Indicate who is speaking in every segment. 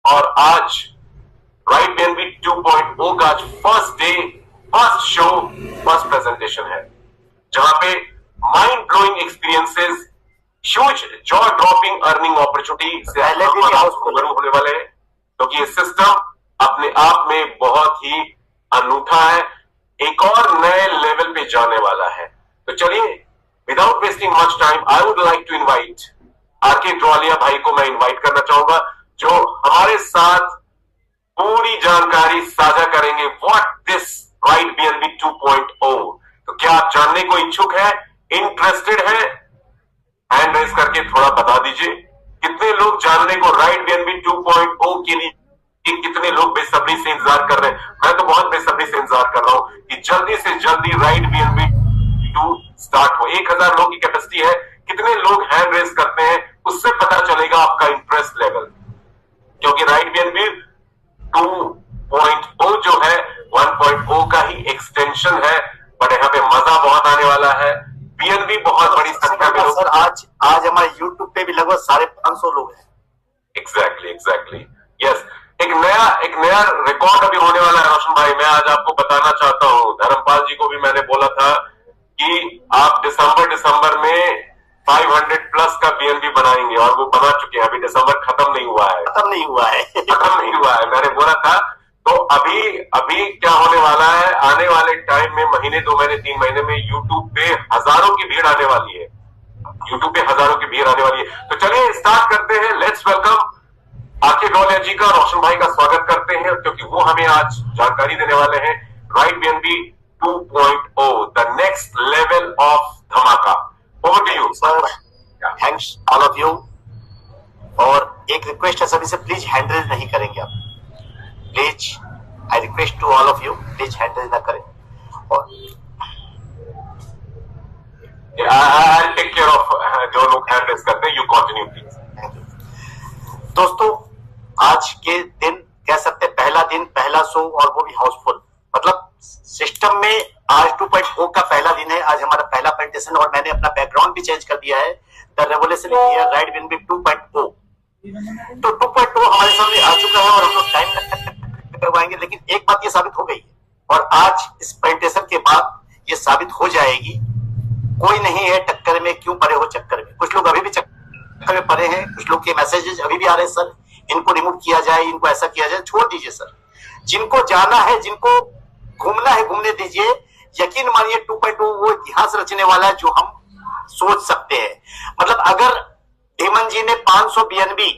Speaker 1: और आज right BNB 2.0 का आज first day, first show, first presentation है, जहां पे mind blowing experiences, huge jaw dropping earning opportunity से रूबरू होने वाले हैं, क्योंकि ये सिस्टम अपने आप में बहुत ही अनूठा है, एक और नए लेवल पे जाने वाला है। तो चलिए, without wasting much time, I would like to invite RK Drolia भाई को मैं इनवाइट करना चाहूंगा, जो हमारे साथ पूरी जानकारी साझा करेंगे व्हाट दिस राइट बीएनबी 2.0। तो क्या आप जानने को इच्छुक है, इंटरेस्टेड है? हैंड रेज करके थोड़ा बता दीजिए कितने लोग जानने को राइट बीएनबी 2.0 के लिए, कितने लोग बेसब्री से इंतजार कर रहे हैं। मैं तो बहुत बेसब्री से इंतजार कर रहा हूं कि जल्दी से जल्दी राइट बीएनबी 2 स्टार्ट हो। 1000 लोग की कैपेसिटी है, कितने लोग हैंड रेज करते हैं उससे पता चलेगा आपका इंटरेस्ट लेवल, क्योंकि राइट बीएनबी 2.0 जो है 1.0 का ही एक्सटेंशन है, बट यहाँ पे मजा बहुत आने वाला है। बीएनबी बहुत बड़ी संख्या में
Speaker 2: सर, आज हमारे यूट्यूब पे भी लगभग 550 लोग हैं।
Speaker 1: Exactly yes. एक नया रिकॉर्ड अभी होने वाला है रोशन भाई, मैं आज आपको बताना चाहता हूँ। धर्मपाल जी को भी मैंने बोला था कि आप दिसंबर में 500 प्लस का बीएनबी बनाएंगे, और वो बना चुके हैं। अभी दिसंबर खत्म नहीं हुआ है, मैंने बोला था। तो अभी क्या होने वाला है, आने वाले टाइम में, महीने, 2 महीने, 3 महीने में यूट्यूब पे हजारों की भीड़ आने वाली है, तो चलिए स्टार्ट करते हैं। लेट्स वेलकम आरके ड्रॉलिया जी का, रोशन भाई का स्वागत करते हैं, क्योंकि वो हमें आज जानकारी देने वाले हैं right BNB 2.0, the next level of धमाका। Over to you
Speaker 2: sir. Thanks all of you. और एक रिक्वेस्ट है सभी से, प्लीज हैंड रेज नहीं करेंगे आप, please, I request to all of you, please hand raise ना करें। और
Speaker 1: आई टेक केयर ऑफ जो लोग हैंड रेज करते हैं। You continue please.
Speaker 2: दोस्तों, आज के दिन कह सकते हैं पहला दिन, पहला शो, और वो भी हाउसफुल। मतलब सिस्टम में आज 2.0 का पहला दिन है, आज हमारा पहला प्रेजेंटेशन, और मैंने अपना बैकग्राउंड भी चेंज कर दिया है, the revolution year right BNB 2.0। तो 2.0 हमारे सामने आ चुका है और हम लोग टाइम करवाएंगे, लेकिन एक बात ये साबित हो गई है, और आज इस प्रेजेंटेशन के बाद ये साबित हो जाएगी, कोई नहीं है टक्कर में, क्यों पड़े हो चक्कर में। कुछ लोग अभी भी चक्कर में पड़े हैं, कुछ लोग के मैसेजेस अभी भी आ रहे हैं, सर इनको रिमूव किया जाए, इनको ऐसा किया जाए। छोड़ दीजिए सर, जिनको जाना है, जिनको घूमना है घूमने दीजिए। यकीन मानिए 2.0 वो इतिहास रचने वाला है जो हम सोच सकते हैं। मतलब अगर हेमन जी ने 500 बीएनबी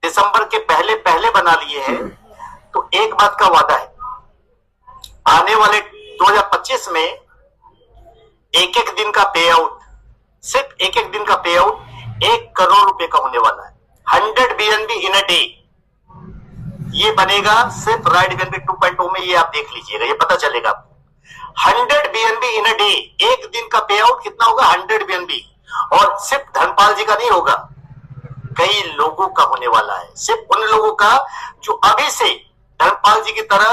Speaker 2: दिसंबर के पहले बना लिए हैं, तो एक बात का वादा है, आने वाले 2025 में एक दिन का पे आउट, सिर्फ एक दिन का पे आउट 1 करोड़ रुपए का होने वाला है। 100 बीएनबी इन अ डे ये बनेगा सिर्फ राइट बीएनबी 2.0 में। ये आप देख लीजिएगा, ये पता चलेगा आपको। 100 बीएनबी इन अ डे, एक दिन का पे आउट कितना होगा? 100 बीएनबी। और सिर्फ धर्मपाल जी का नहीं होगा, कई लोगों का होने वाला है। सिर्फ उन लोगों का जो अभी से धर्मपाल जी की तरह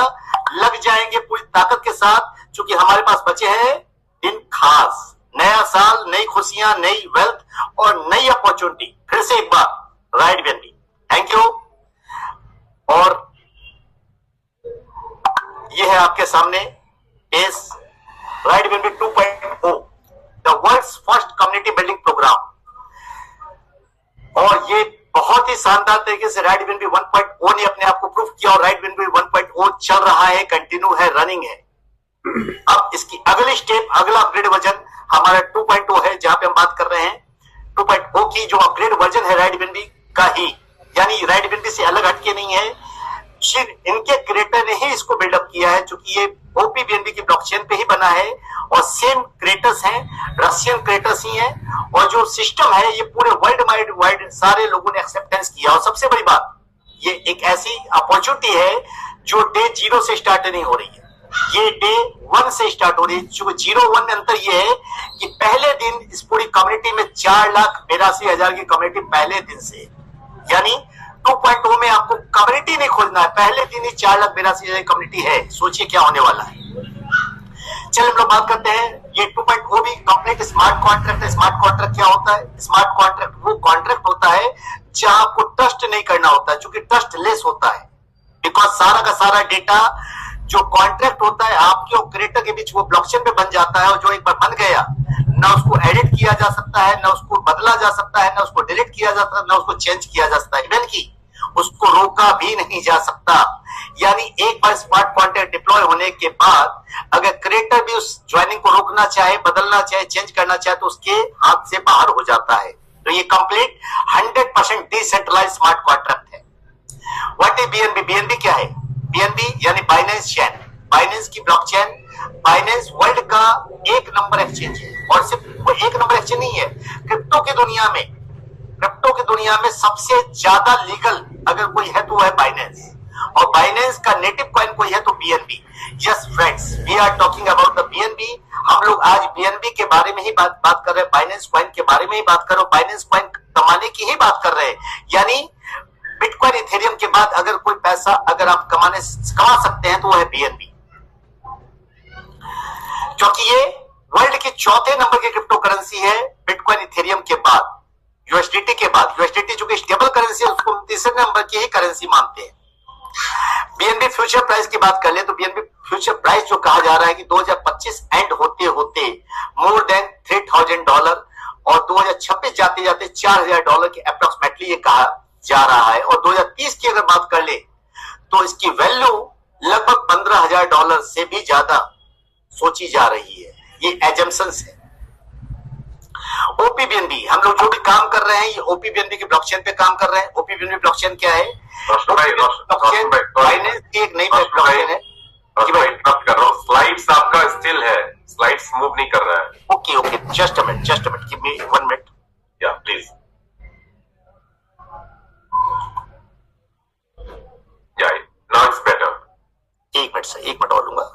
Speaker 2: लग जाएंगे पूरी ताकत के साथ, क्योंकि हमारे पास बचे हैं दिन खास। नया साल, नई खुशियां, नई वेल्थ और नई अपॉर्चुनिटी। फिर से एक बार राइट बीएनबी, थैंक यू। और ये है आपके सामने इस right BNB 2.0, the world's first community building program. और ये बहुत ही शानदार तरीके से राइट बीएनबी 1.0 ने अपने आप को प्रूफ किया, और राइट बीएनबी 1.0 चल रहा है, कंटिन्यू है, रनिंग है। अब इसकी अगली स्टेप, अगला अपग्रेड वर्जन हमारा 2.0 है, जहां पे हम बात कर रहे हैं 2.0 की जो अपग्रेड वर्जन है राइट बीएनबी का ही, यानी राइट बीएनबी से अलग हटके नहीं है। इनके क्रिएटर ने ही इसको बिल्डअप किया है, क्योंकि ये ओपी बीएनबी की ब्लॉकचेन पे ही बना है, और सेम क्रिएटर्स हैं, रशियन क्रिएटर्स ही हैं, और जो सिस्टम है ये पूरे वर्ल्ड वाइड सारे लोगों ने एक्सेप्टेंस किया। और सबसे बड़ी बात, ये एक ऐसी अपॉर्चुनिटी है जो डे 0 से स्टार्ट नहीं हो रही है, ये डे 1 से स्टार्ट हो रही है। 0-1 में अंतर ये है कि पहले दिन इस पूरी कम्युनिटी में 4,82,000 की कम्युनिटी पहले दिन से, यानी 2.0 में आपको कम्युनिटी नहीं खोजना है, पहले दिन ही 4,82,000 कम्युनिटी है। सोचिए क्या होने वाला है। चलिए हम लोग बात करते हैं, ये 2.0 भी कंप्लीट स्मार्ट कॉन्ट्रैक्ट है। स्मार्ट कॉन्ट्रैक्ट क्या होता है? स्मार्ट कॉन्ट्रैक्ट वो कॉन्ट्रैक्ट होता है जहां आपको ट्रस्ट नहीं करना होता है, क्योंकि ट्रस्ट लेस होता है। बिकॉज सारा का सारा डेटा जो कॉन्ट्रैक्ट होता है आपके और क्रिएटर के बीच, वो ब्लॉकचेन पे बन जाता है, और जो एक बार बन गया ना उसको एडिट किया जा सकता है, ना उसको बदला जा सकता है, ना उसको डिलीट किया जा सकता है, ना उसको चेंज किया जा सकता है, इवन की उसको रोका भी नहीं जा सकता। यानी एक बार स्मार्ट कॉन्ट्रैक्ट डिप्लॉय होने के बाद अगर क्रिएटर भी उस ज्वाइनिंग को रोकना चाहे, बदलना चाहे, चेंज करना चाहे, तो उसके हाथ से बाहर हो जाता है। तो ये कंप्लीट 100% डिसेंट्रलाइज्ड स्मार्ट कॉन्ट्रैक्ट है। What is BNB? बीएनबी क्या है? बीएनबी यानी बाइनेंस चेन, बाइनेंस की ब्लॉकचेन। बाइनेंस वर्ल्ड का एक नंबर एक्सचेंज है, और सिर्फ वो एक नंबर एक्सचेंज नहीं है, क्रिप्टो की दुनिया में, क्रिप्टो की दुनिया में सबसे ज्यादा लीगल अगर कोई है तो वो है बाइनेंस, और बाइनेंस का नेटिव कॉइन कोई है तो BNB. Yes friends, we are talking about the BNB. हम लोग आज बीएनबी के बारे में ही बात कर रहे हैं, बाइनेंस कॉइन के बारे में ही बात कर रहे हो, बाइनेंस कॉइन कमाने की ही बात कर रहे हैं। यानी बिटकॉइन इथेरियम के बाद अगर कोई पैसा अगर आप कमा सकते हैं तो वो है बीएनबी, क्योंकि ये वर्ल्ड के चौथे नंबर की क्रिप्टो करेंसी है बिटकॉइन इथेरियम के बाद, यूएसडीटी के बाद। यूएसडीटी जो कि स्टेबल करेंसी है, उसको तीसरे नंबर की ही करेंसी मानते हैं। बीएनबी फ्यूचर प्राइस की बात कर ले तो बीएनबी फ्यूचर प्राइस जो कहा जा रहा है कि 2025 एंड होते होते मोर देन $3,000 और 2026 जाते जाते $4,000 के अप्रोक्सीमेटली ये कहा जा रहा है। और 2030 की अगर बात कर ले तो इसकी वैल्यू लगभग $15,000 से भी ज्यादा सोची जा रही है। ये एजम्पशंस है। ओपीबीएनबी, हम लोग जो भी काम कर रहे हैं ये ओपीबीएनबी की ब्लॉकचेन पे काम कर रहे हैं। ओपीबीएनबी ब्लॉकचेन क्या है? ब्लॉकचेन बाइनेंस की एक नई ब्लॉकचेन है।
Speaker 1: स्लाइड्स आपका स्टिल है, स्लाइड्स मूव नहीं कर रहा है।
Speaker 2: Okay okay, just a minute, give me 1 minute.
Speaker 1: या प्लीज, या नाउ इट्स बेटर।
Speaker 2: 1 मिनट से 1 मिनट और लूंगा।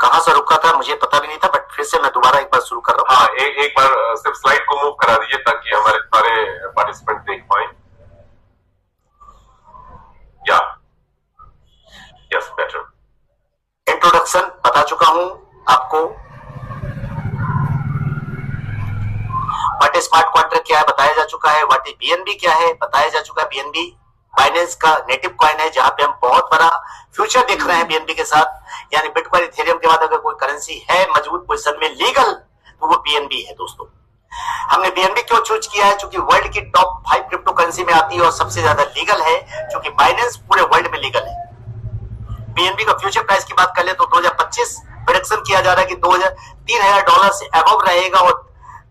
Speaker 2: कहां से रुका था मुझे पता भी नहीं था, बट फिर से मैं दोबारा एक बार शुरू कर रहा हूं।
Speaker 1: हाँ, एक बार सिर्फ स्लाइड को मूव करा दीजिए ताकि हमारे सारे पार्टिसिपेंट देख पाए। या यस, बेटर।
Speaker 2: इंट्रोडक्शन बता चुका हूं आपको। व्हाट इज स्मार्ट कॉन्ट्रैक्ट क्या है बताया जा चुका है। व्हाट इज बीएनबी क्या है बताया जा चुका है। बीएनबी बाइनेंस का नेटिव कॉइन है, जहां पे हम बहुत बड़ा फ्यूचर देख रहे हैं बीएनबी के साथ। यानी बिटकॉइन इथेरियम के बाद अगर कोई करेंसी है मजबूत पोजीशन में लीगल तो वो बीएनबी है। दोस्तों, हमने बीएनबी क्यों चूज किया है? क्योंकि वर्ल्ड की टॉप 5 क्रिप्टो करेंसी में आती है और सबसे ज्यादा लीगल है, क्योंकि बाइनेंस पूरे वर्ल्ड में लीगल है। बीएनबी का फ्यूचर प्राइस की बात कर ले तो 2025 प्रेडिक्शन किया जा रहा है कि $3,000 से अबव रहेगा और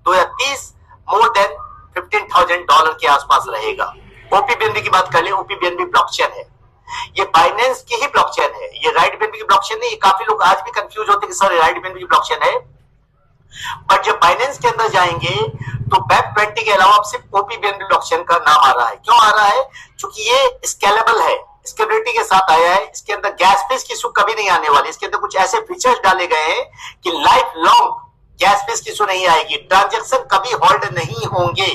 Speaker 2: 2030 मोर देन $15,000 के आसपास रहेगा। ओपीबीएनबी की बात कर ले, ओपीबीएनबी ब्लॉकचेन है, ये बाइनेंस की ही ब्लॉकचेन है, ये राइट बीएनबी की ब्लॉकचेन नहीं है। काफी लोग आज भी कंफ्यूज होते हैं कि सर राइट बीएनबी की ब्लॉकचेन है, बट जब बाइनेंस के अंदर जाएंगे तो वेब 20 के अलावा अब सिर्फ ओपीबीएनबी ब्लॉकचेन का नाम आ रहा है। क्यों आ रहा है? क्योंकि ये स्केलेबल है, स्केलेबिलिटी के साथ आया है। इसके अंदर गैस फीस की इशू कभी नहीं आने वाली। इसके अंदर कुछ ऐसे फीचर्स डाले गए हैं कि लाइफ लॉन्ग गैस फीस की इशू नहीं आएगी। ट्रांजैक्शन कभी होल्ड नहीं होंगे,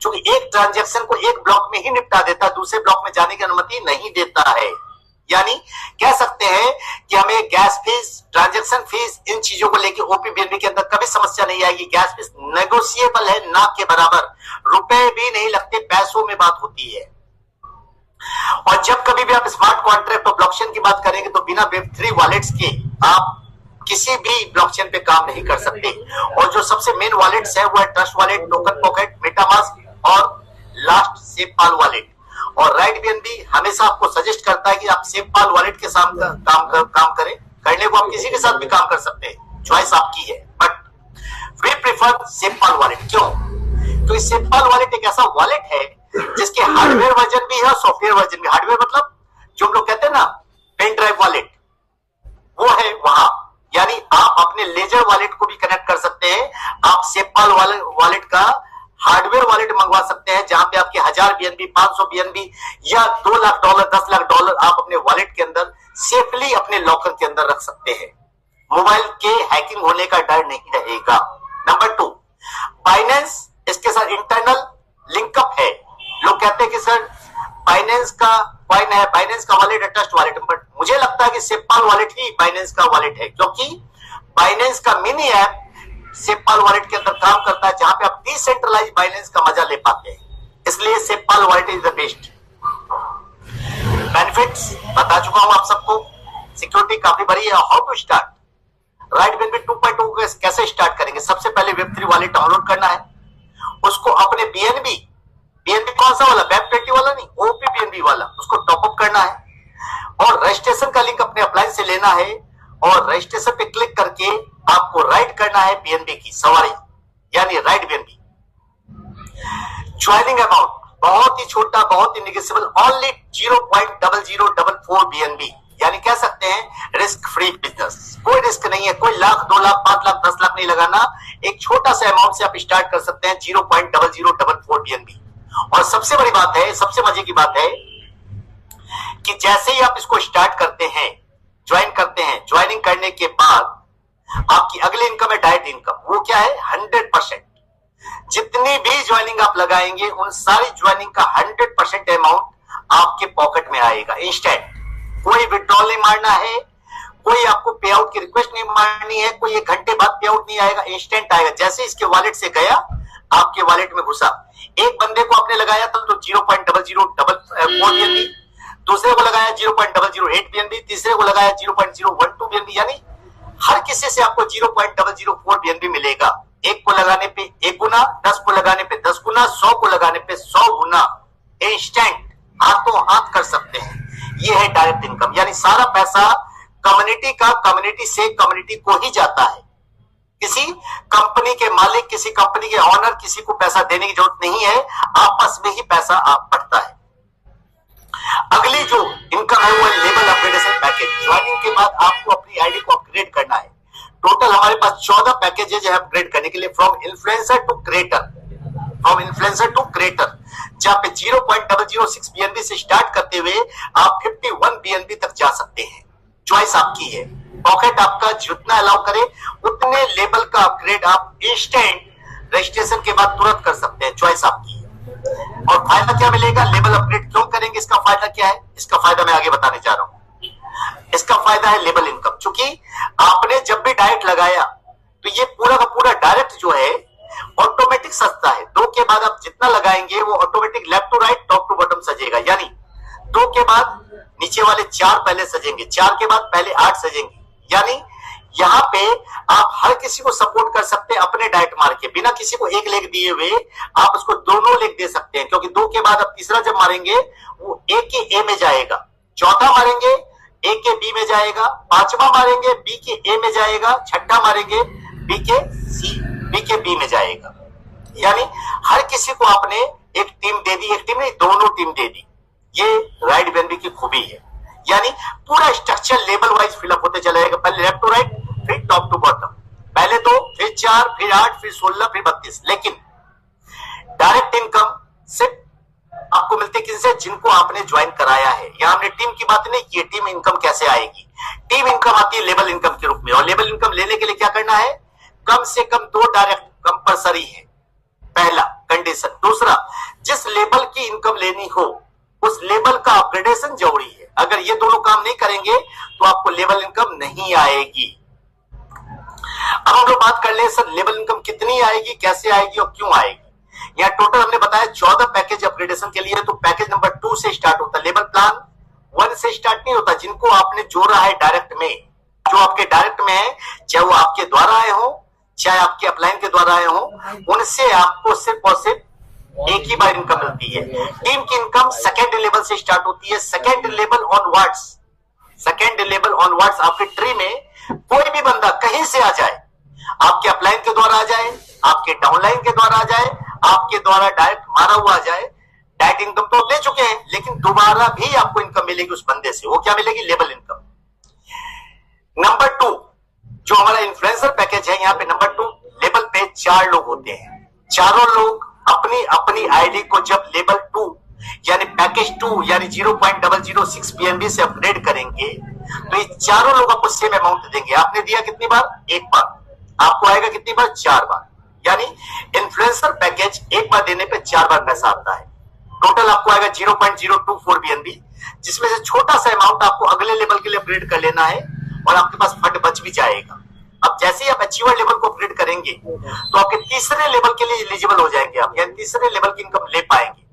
Speaker 2: क्योंकि एक ट्रांजैक्शन को एक ब्लॉक में ही निपटा देता है, दूसरे ब्लॉक में जाने की अनुमति नहीं देता है। यानी कह सकते हैं कि हमें गैस फीस, ट्रांजैक्शन फीस, इन चीजों को लेकर ओपीबीएनबी के अंदर कभी समस्या नहीं आएगी। गैस फीस नेगोशिएबल है, ना के बराबर, रुपए भी नहीं लगते, पैसों में बात होती है। और जब कभी भी आप स्मार्ट कॉन्ट्रैक्ट और ब्लॉकचेन की बात करेंगे तो बिना वेब3 वॉलेट्स के आप किसी भी ब्लॉकचेन पे काम नहीं कर सकते। और जो सबसे मेन वॉलेट्स है वो है trust wallet, token pocket, MetaMask और लास्ट सेफपाल वॉलेट। और राइट बीएनबी हमेशा आपको सजेस्ट करता है कि आप सेफपाल वॉलेट के साथ काम करें। करने को आप किसी के साथ भी काम कर सकते हैं, चॉइस आपकी है, बट वी प्रेफर सेफपाल वॉलेट। क्यों? तो सेफपाल वॉलेट एक ऐसा वॉलेट है जिसके हार्डवेयर वर्जन भी है और सॉफ्टवेयर वर्जन भी। हार्डवेयर मतलब जो हम लोग कहते हैं ना पेन ड्राइव वॉलेट, वो है वहां। यानी आप अपने लेजर वॉलेट को भी कनेक्ट कर सकते हैं। आप सेफपाल वॉलेट का हार्डवेयर वॉलेट मंगवा सकते हैं, जहां पे आपके 1000 बीएनबी, 500 बीएनबी या $2 लाख, $10 लाख आप अपने वॉलेट के अंदर सेफली अपने लॉकर के अंदर रख सकते हैं। मोबाइल के हैकिंग होने का डर नहीं रहेगा। नंबर 2, बाइनेंस इसके साथ इंटरनल लिंकअप है। लोग कहते हैं कि सर बाइनेंस का कॉइन है, बाइनेंस का वॉलेट है, ट्रस्ट वॉलेट। बट मुझे लगता है कि सेपाल वॉलेट ही बाइनेंस का वॉलेट है, क्योंकि बाइनेंस का मिनी ऐप सेपाल वॉलेट के अंदर काम करता है, जहां पे आप डिसेंट्रलाइज बाइनेंस का मजा ले पाते हैं। इसलिए SafePal wallet is the best. Benefits बता चुका हूं आप सबको, सिक्योरिटी काफी बड़ी है। How to start right BNB 2.0 कैसे स्टार्ट करेंगे? सबसे पहले वेब3 वॉलेट डाउनलोड करना है, उसको अपने बीएनबी कौन सा वाला, वेब20 वाला नहीं, ओपी बीएनबी वाला, उसको टॉपअप करना है और रजिस्ट्रेशन का लिंक अपने अप्लायंस से लेना है और रजिस्ट्रेशन पे क्लिक करके आपको राइट करना है बीएनबी की सवारी, यानी राइट बीएनबी। ज्वाइनिंग अमाउंट बहुत ही छोटा, बहुत ही निगेशियबल, ओनली 0.0044 बीएनबी, यानी कह सकते हैं रिस्क फ्री बिजनेस। कोई रिस्क नहीं है, कोई लाख, 2 लाख, 5 लाख, 10 लाख नहीं लगाना। एक छोटा सा अमाउंट से आप स्टार्ट कर सकते हैं, 0.0044 बीएनबी। और सबसे बड़ी बात है, सबसे मजे की बात है कि जैसे ही आप इसको स्टार्ट करते हैं, ज्वाइन करते हैं, ज्वाइनिंग करने के बाद आपकी अगली इनकम है डायरेक्ट इनकम। वो क्या है? 100%। जितनी भी ज्वाइनिंग आप लगाएंगे, उन सारी ज्वाइनिंग का 100% अमाउंट आपके पॉकेट में आएगा इंस्टेंट। कोई विड्रॉल नहीं मारना है, कोई आपको पे आउट की रिक्वेस्ट नहीं मारनी है, कोई 1 घंटे बाद पे आउट नहीं आएगा, इंस्टेंट आएगा। जैसे इसके वॉलेट से गया, आपके वॉलेट में घुसा। एक बंदे को आपने लगाया था तो 0.0044 बीएनबी, दूसरे को लगाया 0.008 बीएनबी, तीसरे को लगाया 0.012 बीएनबी, यानी हर किसी से आपको 0.004 बीएनबी मिलेगा। एक को लगाने पे 1 गुना, 10 को लगाने पे 10 गुना, 100 को लगाने पे 100 गुना इंस्टेंट हाथों हाथ कर सकते हैं। ये है डायरेक्ट इनकम, यानी सारा पैसा कम्युनिटी का कम्युनिटी से कम्युनिटी को ही जाता है। किसी कंपनी के मालिक, किसी कंपनी के ऑनर, किसी को पैसा देने की जरूरत नहीं है, आपस में ही पैसा आप बढ़ता है। अगली जो इनकम है वो लेवल अपग्रेडेशन पैकेज। ज्वाइनिंग के बाद आपको अपनी आईडी को अपग्रेड करना है। टोटल हमारे पास 14 पैकेजेज है अपग्रेड करने के लिए, फ्रॉम इन्फ्लुएंसर टू क्रिएटर, जहां पे 0.006 बीएनबी से स्टार्ट करते हुए आप 51 बीएनबी तक जा सकते हैं। चॉइस आपकी है, पॉकेट आपका जितना अलाउ करे उतने लेवल का अपग्रेड आप इंस्टेंट रजिस्ट्रेशन के बाद तुरंत कर सकते हैं। चॉइस आपकी है। और फायदा क्या मिलेगा? लेवल अपग्रेड क्यों करेंगे? इसका फायदा क्या है? इसका फायदा मैं आगे बताने जा रहा हूं। इसका फायदा है लेवल इनकम। चूंकि आपने जब भी डायरेक्ट लगाया तो ये पूरा का पूरा डायरेक्ट जो है ऑटोमेटिक सजता है। 2 के बाद आप जितना लगाएंगे वो automatic left to right, top to bottom सजेगा, यानी 2 के बाद नीचे वाले 4 पहले सजेंगे, 4 के बाद पहले 8 सजेंगे। यानी यहाँ पे आप हर किसी को सपोर्ट कर सकते हैं अपने डायरेक्ट मार के, बिना किसी को एक लेग दिए हुए आप उसको दोनों लेग दे सकते हैं, क्योंकि 2 के बाद आप तीसरा जब मारेंगे वो ए के ए में जाएगा, चौथा मारेंगे ए के बी में जाएगा, 5वां मारेंगे बी के ए में जाएगा, छठा मारेंगे बी के बी में जाएगा। यानी हर किसी को आपने एक टीम दे दी, एक टीम नहीं, दोनों टीम दे दी। ये राइट बीएनबी की खूबी है, यानी पूरा स्ट्रक्चर लेवल वाइज फिलअप होते चलेगा। पहले लेफ्ट टू राइट, फिर टॉप टू बॉटम, पहले 2, फिर 4, फिर 8, फिर 16, फिर 32। लेकिन डायरेक्ट इनकम सिर्फ आपको मिलती है किनसे? जिनको आपने ज्वाइन कराया है। यहां हमने टीम की बात नहीं की, टीम इनकम कैसे आएगी? टीम इनकम आती है लेवल इनकम के रूप में, और लेवल इनकम लेने के लिए क्या करना है? कम से कम 2 डायरेक्ट कंपलसरी है, पहला कंडीशन। दूसरा, जिस लेवल की इनकम लेनी हो उस लेवल का अपग्रेडेशन जरूरी है। अगर ये दोनों काम नहीं करेंगे तो आपको लेवल इनकम नहीं आएगी। अब हम लोग बात कर ले सर लेवल इनकम कितनी आएगी, कैसे आएगी और क्यों आएगी। यहाँ टोटल हमने बताया 14 पैकेज अपग्रेडेशन के लिए, तो पैकेज नंबर 2 से स्टार्ट होता है। लेवल प्लान 1 से स्टार्ट नहीं होता। जिनको आपने जोड़ा है डायरेक्ट में, जो आपके डायरेक्ट में है, चाहे वो आपके द्वारा आए हो चाहे आपके अपलाइन के द्वारा आए हो, उनसे आपको सिर्फ और सिर्फ एक ही बार इनकम मिलती है। टीम की इनकम सेकेंड लेवल से स्टार्ट होती है। सेकेंड लेवल ऑनवर्ड्स आपके ट्री में कोई भी बंदा कहीं से आ जाए, आपके अपलाइन के द्वारा आ जाए, आपके डाउनलाइन के द्वारा आ जाए, आपके द्वारा डायरेक्ट मारा हुआ आ जाए, डायरेक्ट इनकम तो ले चुके हैं, लेकिन दोबारा भी आपको इनकम मिलेगी उस बंदे से। वो क्या मिलेगी? Level income. नंबर 2 जो हमारा इन्फ्लुएंसर पैकेज है, यहाँ पे नंबर 2 लेवल पे 4 लोग होते हैं। चारों लोग अपनी अपनी आईडी को जब लेवल 2 यानी पैकेज 2 यानी 0.006 बीएनबी से अपग्रेड करेंगे तो ये चारों लोग आपको सेम अमाउंट देंगे। आपने दिया कितनी बार? 1 बार। आपको आएगा कितनी बार? 4 बार। यानी इन्फ्लुएंसर पैकेज एक बार देने पे 4 बार पैसा आता है। टोटल आपको आएगा 0.024 बीएनबी। जिसमें से छोटा सा अमाउंट आपको अगले लेवल के लिए अपग्रेड कर लेना है और आपके पास फंड बच भी जाएगा। अब जैसे ही आप अचीवर लेवल को अपग्रेड करेंगे तो आपके तीसरे लेवल के लिए एलिजिबल हो जाएंगे आप, यानी तीसरे लेवल की इनकम ले पाएंगे।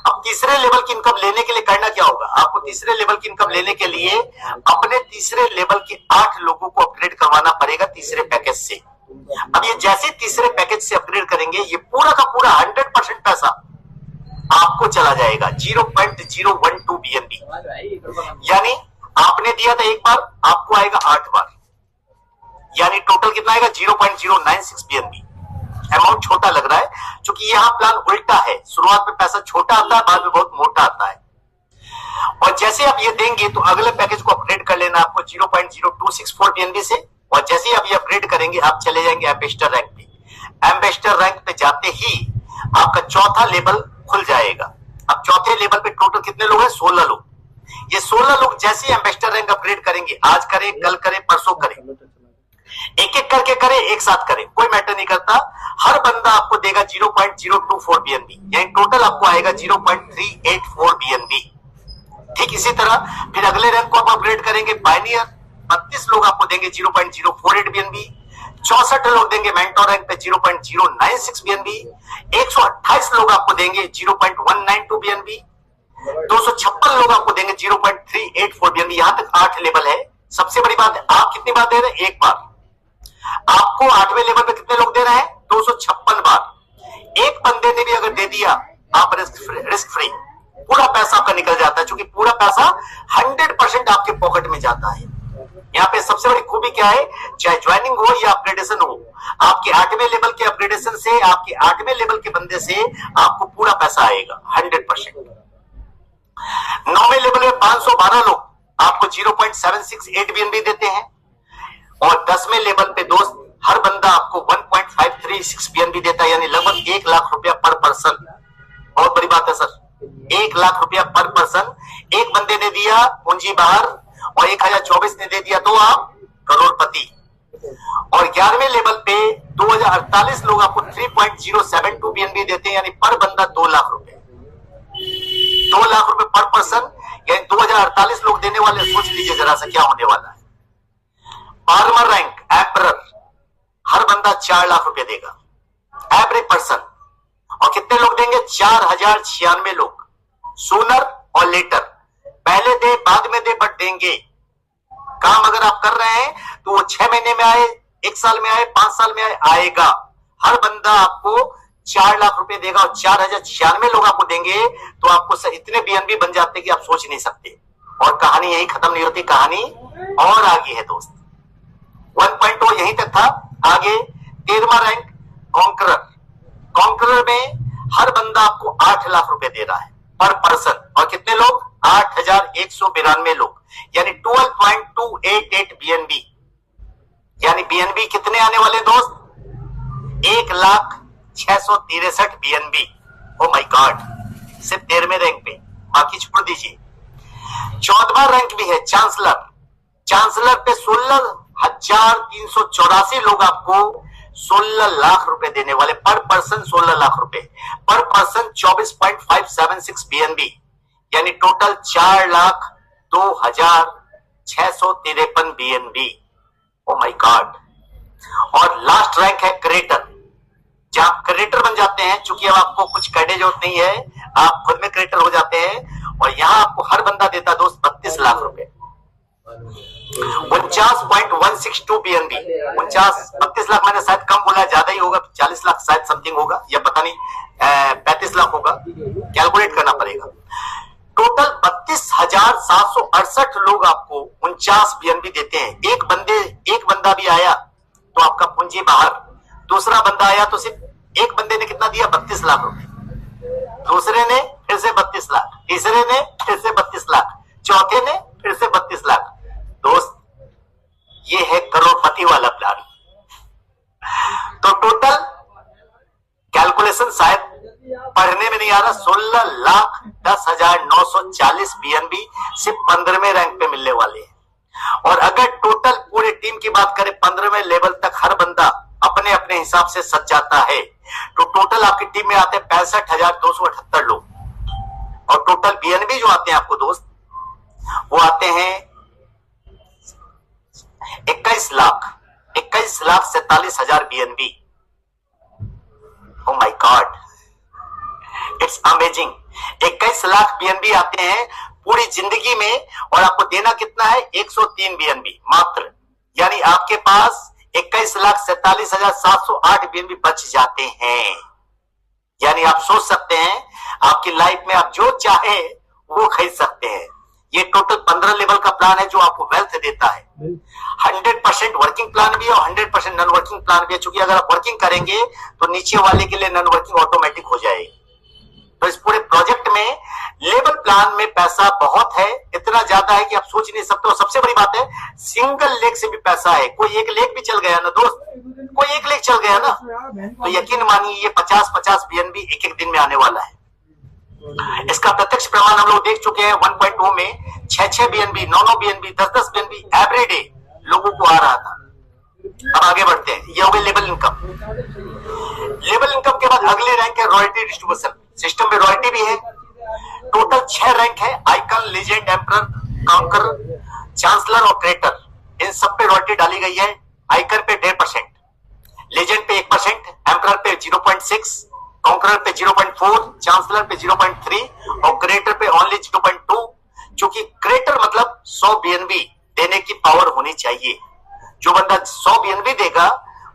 Speaker 2: अब तीसरे लेवल की इनकम लेने के लिए करना क्या होगा, आपको तीसरे लेवल की इनकम लेने के लिए अपने तीसरे लेवल के 8 लोगों को अपग्रेड करवाना पड़ेगा तीसरे पैकेज से। अब ये जैसे तीसरे पैकेज से अपग्रेड करेंगे, ये पूरा का पूरा 100% पैसा आपको चला जाएगा 0.012 BNB, यानी आपने दिया था एक बार, आपको आएगा 8 बार, यानी टोटल कितना आएगा 0.096 BNB। अमाउंट छोटा लग रहा है क्योंकि यहाँ प्लान उल्टा है, शुरुआत में पैसा छोटा आता है, बाद में बहुत मोटा आता है। और जैसे आप ये देंगे तो अगले पैकेज को अपग्रेड कर लेना आपको 0.0264 BNB से, और जैसे ही आप ये अपग्रेड करेंगे आप चले जाएंगे एम्बेसडर रैंक पे। एम्बेसडर रैंक पे जाते ही आपका चौथा लेवल खुल जाएगा। अब चौथे लेवल पे टोटल कितने लोग हैं, 16 लोग। ये 16 लोग जैसे ही एम्बेसडर रैंक अपग्रेड करेंगे, आज करें, कल करें, परसों करें, एक एक करके करें, एक साथ करें, कोई मैटर नहीं करता, हर बंदा आपको देगा 0.024 BNB, यानी टोटल आपको आएगा 0.384 BNB। ठीक इसी तरह फिर अगले रैंक को आप अपग्रेड करेंगे, पायनियर 32 लोग आपको देंगे 0.048 BNB, 64 लोग देंगे मेंटोर रैंक पे 0.096 BNB, 128 लोग आपको देंगे 0.192 BNB, 256 लोग आपको देंगे 0.384 BNB। यहां तक 8 लेवल है। सबसे बड़ी बात है, आप कितनी बार दे रहे हैं, एक बार। आपको 8वें लेवल पे कितने लोग दे रहे हैं, 256 बार। एक बंदे ने भी अगर दे दिया, आप रिस्क फ्री, पूरा पैसा आपका निकल जाता है, क्योंकि पूरा पैसा 100% आपके पॉकेट में जाता है। यहाँ पे सबसे बड़ी खूबी क्या है, चाहे ज्वाइनिंग हो या अपग्रेडेशन हो, आपके 8वें लेवल के अपग्रेडेशन से, आपके 8वें लेवल के बंदे से आपको पूरा पैसा आएगा 100%। 9वें लेवल में 512 लोग आपको 0.768 BNB देते हैं, और 10वें लेवल पे दोस्त हर बंदा आपको 1.536 BNB देता है, यानी लगभग 1 लाख रुपया पर पर्सन। बहुत बड़ी बात है सर, 1 लाख रुपया पर पर्सन एक बंदे ने दिया पूंजी बाहर, और 1024 ने दे दिया तो आप करोड़पति। और 11वें लेवल पे 2048 लोग आपको 3.072 BNB देते हैं, यानी पर बंदा 2 लाख रुपए, 2 लाख रुपए पर पर्सन, यानी 2048 लोग देने वाले। सोच लीजिए जरा सा क्या होने वाला है। फार्मर रैंक एम्परर हर बंदा 4 लाख रुपए देगा एवरेज पर्सन, और कितने लोग देंगे, 4096 लोग। सूनर और लेटर, पहले दे बाद में दे, बट देंगे। काम अगर आप कर रहे हैं तो वो 6 महीने में आए, 1 साल में आए, 5 साल में आए, आएगा। हर बंदा आपको 4 लाख रुपए देगा, और 4096 लोग आपको देंगे, तो आपको इतने BNB बन जाते कि आप सोच नहीं सकते। और कहानी यही खत्म नहीं होती, कहानी और आगे है दोस्त। 1.0 यहीं तक था, आगे 13वां रैंक कॉन्करर। कॉन्करर में हर बंदा आपको 8 लाख रुपए दे रहा है पर पर्सन, और कितने लोग, 8192 लोग, यानी 12.288 BNB। यानी BNB कितने आने वाले दोस्त, 1,06,63 BNB। ओ माय गॉड, सिर्फ 13वें रैंक पे, बाकी छोड़ दीजिए। 14वां रैंक भी है चांसलर। चांसलर पे 16,384 लोग आपको 16 लाख रुपए देने वाले, पर पर्सन 16 लाख रुपए, पर पर्सन 24.576 BNB, यानी total 4,02,653 BNB। Oh my God. और लास्ट रैंक है क्रिएटर, जहां क्रिएटर बन जाते हैं, चूंकि अब आपको कुछ करने जरूरत नहीं है, आप खुद में क्रिएटर हो जाते हैं, और यहां आपको हर बंदा देता दोस्त 32 लाख रुपए, 49.162 BNB। 32 लाख मैंने शायद कम बोला, ज्यादा ही होगा, 40 लाख शायद समथिंग होगा, या पता नहीं 35 लाख होगा, कैलकुलेट करना पड़ेगा। टोटल 32,768 लोग आपको 49 BNB देते हैं। एक बंदा भी आया तो आपका पूंजी बाहर, दूसरा बंदा आया तो सिर्फ एक बंदे ने कितना दिया, 32 लाख रुपए, दूसरे ने फिर से 32 लाख, तीसरे ने फिर से 32 लाख, चौथे ने फिर से 32 लाख। दोस्त ये है करोड़पति वाला प्लान। तो टोटल कैलकुलेशन शायद पढ़ने में नहीं आ रहा, 16,10,940 BNB सिर्फ 15वें रैंक पे मिलने वाले हैं। और अगर टोटल पूरे टीम की बात करें, 15वें लेवल तक हर बंदा अपने अपने हिसाब से सज जाता है, तो टोटल आपकी टीम में आते हैं 65,278 लोग, और टोटल BNB जो आते हैं आपको दोस्त वो आते हैं 21,47,000 BNB। Oh my God, it's amazing. 21 lakh BNB आते हैं पूरी जिंदगी में, और आपको देना कितना है? 103 BNB मात्र। यानी आपके पास 21,47,708 BNB बच जाते हैं। यानी आप सोच सकते हैं आपकी लाइफ में आप जो चाहे वो खरीद सकते हैं। ये टोटल 15 लेवल का प्लान है जो आपको वेल्थ देता है। 100% वर्किंग प्लान भी है और 100% नॉन वर्किंग प्लान भी है। क्योंकि अगर आप वर्किंग करेंगे तो नीचे वाले के लिए नॉन वर्किंग ऑटोमेटिक हो जाएगी। तो इस पूरे प्रोजेक्ट में लेवल प्लान में पैसा बहुत है, इतना ज्यादा है कि आप सोच नहीं सकते। और सबसे बड़ी बात है, सिंगल लेग से भी पैसा है। कोई एक लेग भी चल गया ना दोस्त, कोई एक लेग चल गया ना, तो यकीन मानिए ये 50-50 BNB एक एक दिन में आने वाला है। इसका प्रत्यक्ष प्रमाण हम लोग देख चुके हैं। 1.2 में 6-6 BNB, 9-9 BNB, 10-10 BNB every day लोगों को आ रहा था। अब आगे बढ़ते हैं, ये हो गई लेवल इनकम। लेवल इनकम के बाद अगले रैंक है रॉयल्टी डिस्ट्रीब्यूशन। सिस्टम में रॉयल्टी भी है। टोटल 6 रैंक है, icon, legend, emperor, conquer, chancellor और क्रिएटर। इन सब पे रॉयल्टी डाली गई है। आइकन पे 1.5%, लेजेंड पे 1%, एम्परर पे 0.6, कांकरर पे 0.4, चांसलर पे 0.3 और क्रिएटर पे ओनली 0.2। क्योंकि क्रिएटर मतलब 100 BNB देने की पावर होनी चाहिए। जो बंदा 100 BNB देगा